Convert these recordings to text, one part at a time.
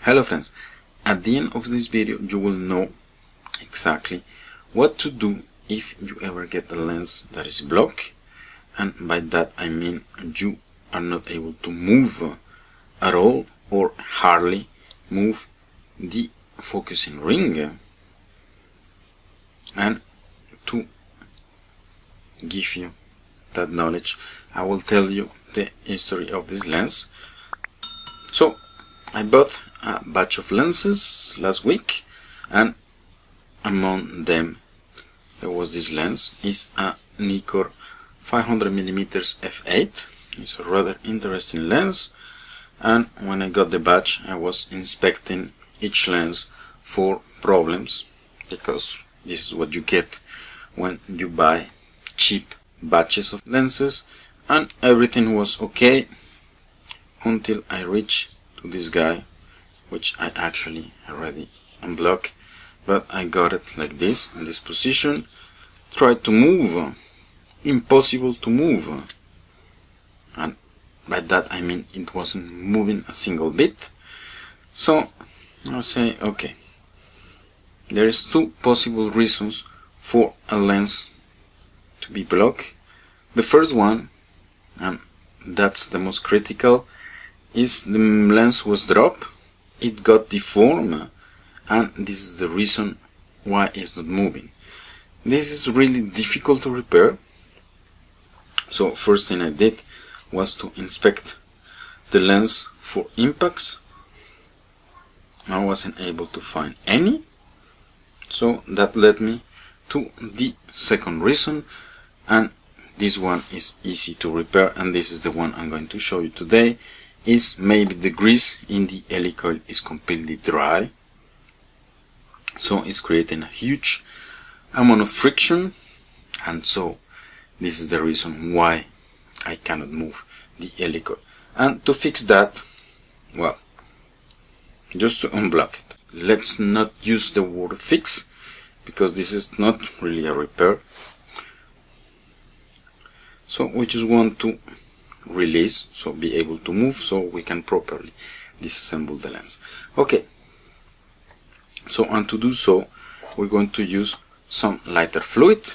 Hello friends, at the end of this video you will know exactly what to do if you ever get a lens that is blocked, and by that I mean you are not able to move at all or hardly move the focusing ring. And to give you that knowledge, I will tell you the history of this lens. So I bought a batch of lenses last week, and among them there was this lens. It's a Nikon 500mm f8. It's a rather interesting lens, and when I got the batch I was inspecting each lens for problems, because this is what you get when you buy cheap batches of lenses, and everything was okay until I reached to this guy, which I actually already unblocked, but I got it like this, in this position. Tried to move, impossible to move, and by that I mean it wasn't moving a single bit. So I'll say, okay, there is two possible reasons for a lens to be blocked. The first one, and that's the most critical, is the lens was dropped, it got deformed, and this is the reason why it's not moving. This is really difficult to repair. So first thing I did was to inspect the lens for impacts. I wasn't able to find any, so that led me to the second reason, and this one is easy to repair, and this is the one I'm going to show you today. Is maybe the grease in the helicoil is completely dry, so it's creating a huge amount of friction, and so this is the reason why I cannot move the helicoil. And to fix that, well, just to unblock it, let's not use the word fix, because this is not really a repair. So we just want to release, so be able to move, so we can properly disassemble the lens. Okay, so and to do so we're going to use some lighter fluid,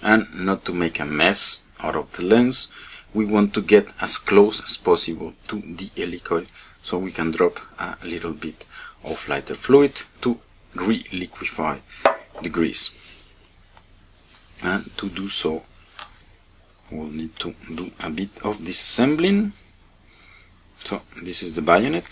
and not to make a mess out of the lens, we want to get as close as possible to the helicoil, so we can drop a little bit of lighter fluid to re-liquefy the grease. And to do so we'll need to do a bit of disassembling. So this is the bayonet.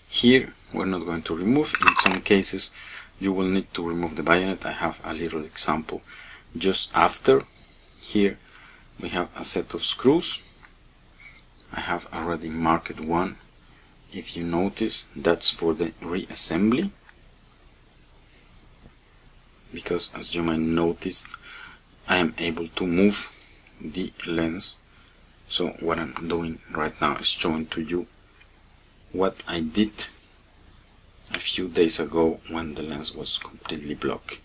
Here we're not going to remove. In some cases you will need to remove the bayonet. I have a little example just after. Here we have a set of screws. I have already marked one. If you notice, that's for the reassembly, because as you might notice, I am able to move the lens. So what I'm doing right now is showing to you what I did a few days ago when the lens was completely blocked.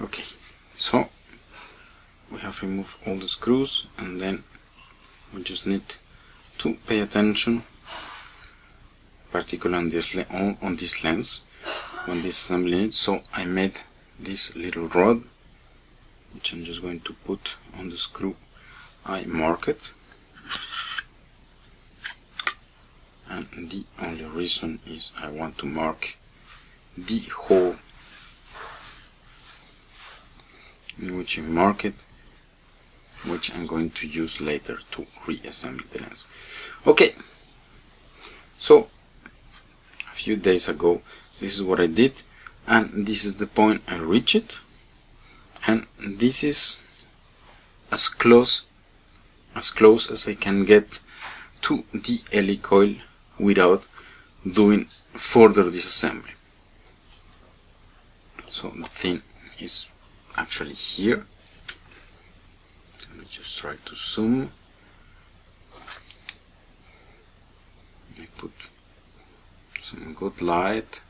Okay, so we have removed all the screws, and then we just need to pay attention, particularly on this lens when disassembling it. So I made this little rod, which I'm just going to put on the screw I marked, and the only reason is I want to mark the hole in which I mark it, which I'm going to use later to reassemble the lens. Okay, so a few days ago this is what I did, and this is the point I reached it, and this is as close as I can get to the helicoil without doing further disassembly. So the thing is actually here. Let me just try to zoom. I put some good light,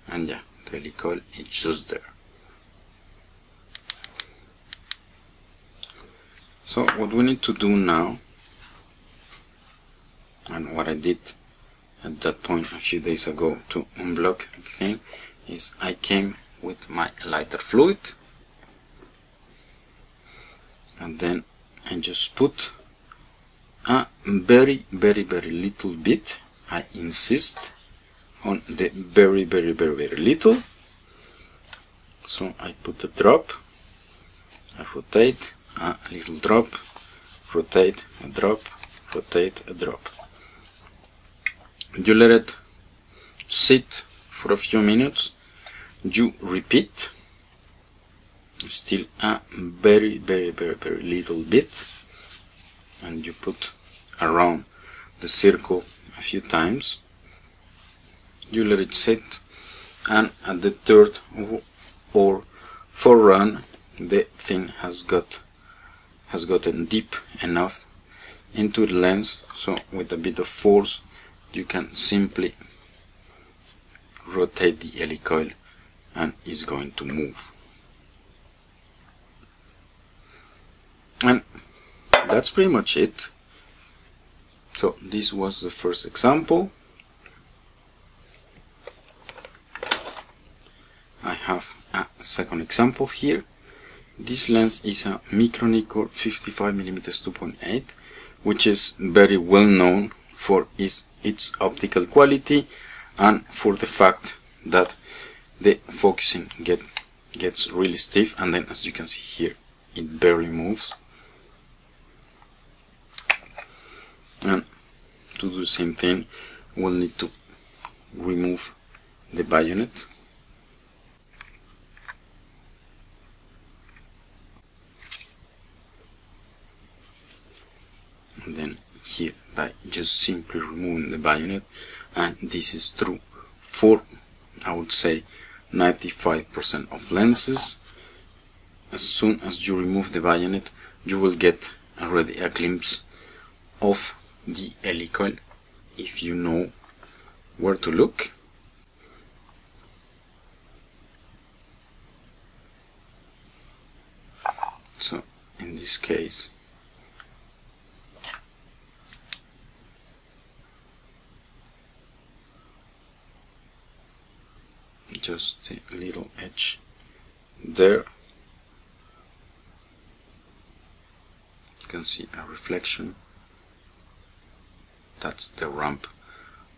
and yeah, the helicoil is just there. So what we need to do now, and what I did at that point a few days ago to unblock the thing, is I came with my lighter fluid and then I just put a very little bit. I insist on the very little. So I put a drop, I rotate, a little drop, rotate, a drop, rotate, a drop. You let it sit for a few minutes. You repeat, still a very little bit, and you put around the circle a few times. You let it sit, and at the third or fourth run the thing has gotten deep enough into the lens, so with a bit of force you can simply rotate the helicoil and it's going to move. And that's pretty much it. So this was the first example. I have a second example here. This lens is a Nikon 55mm 2.8, which is very well known for its optical quality and for the fact that the focusing gets really stiff, and then as you can see here it barely moves. And to do the same thing we'll need to remove the bayonet. And then here by just simply removing the bayonet, and this is true for, I would say, 95% of lenses. As soon as you remove the bayonet you will get already a glimpse of the helicoil if you know where to look. So in this case just a little edge there, you can see a reflection. That's the ramp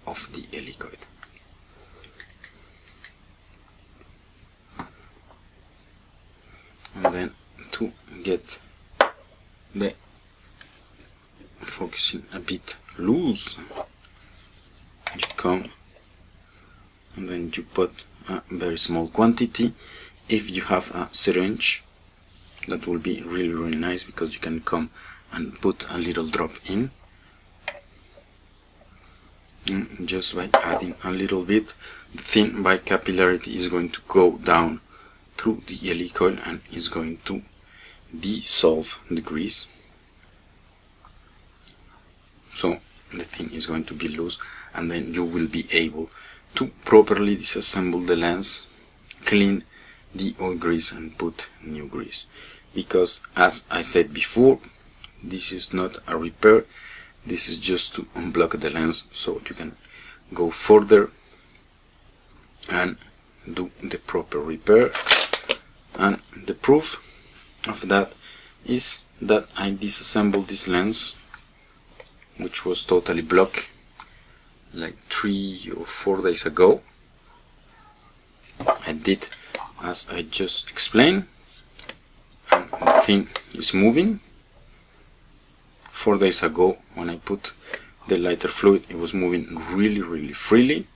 of the helicoid. And then to get the focusing a bit loose, you come and then you put a very small quantity. If you have a syringe, that will be really nice, because you can come and put a little drop in. And just by adding a little bit, the thing by capillarity is going to go down through the helicoil and is going to dissolve the grease. So the thing is going to be loose, and then you will be able to properly disassemble the lens, clean the old grease and put new grease. Because as I said before, this is not a repair, this is just to unblock the lens so you can go further and do the proper repair. And the proof of that is that I disassembled this lens, which was totally blocked like 3 or 4 days ago. I did as I just explained, and the thing is moving. 4 days ago when I put the lighter fluid, it was moving really freely,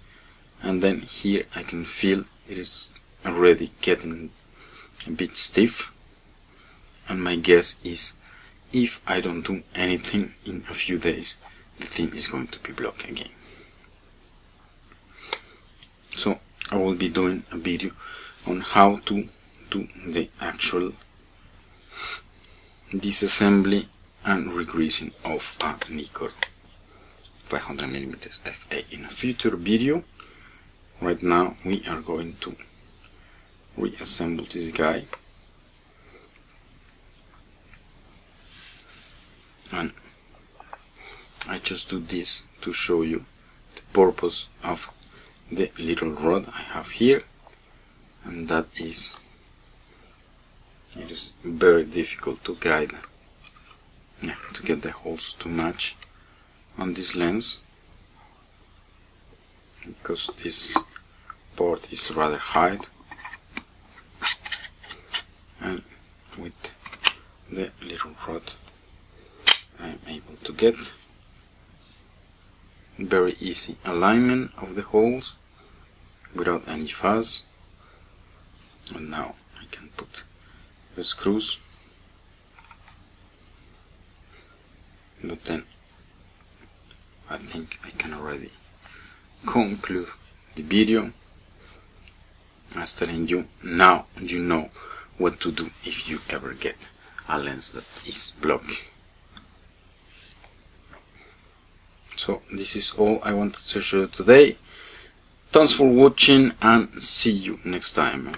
and then here I can feel it is already getting a bit stiff, and my guess is if I don't do anything in a few days the thing is going to be blocked again. So I will be doing a video on how to do the actual disassembly and regreasing of a Nikon 500mm FA in a future video. Right now we are going to reassemble this guy, and I just do this to show you the purpose of the little rod I have here, and that is, it is very difficult to guide, to get the holes to match on this lens, because this part is rather high, and with the little rod I'm able to get very easy alignment of the holes without any fuss. And now I can put the screws, but then I think I can already conclude the video as telling you, now you know what to do if you ever get a lens that is blocked. So this is all I wanted to show you today. Thanks for watching and see you next time.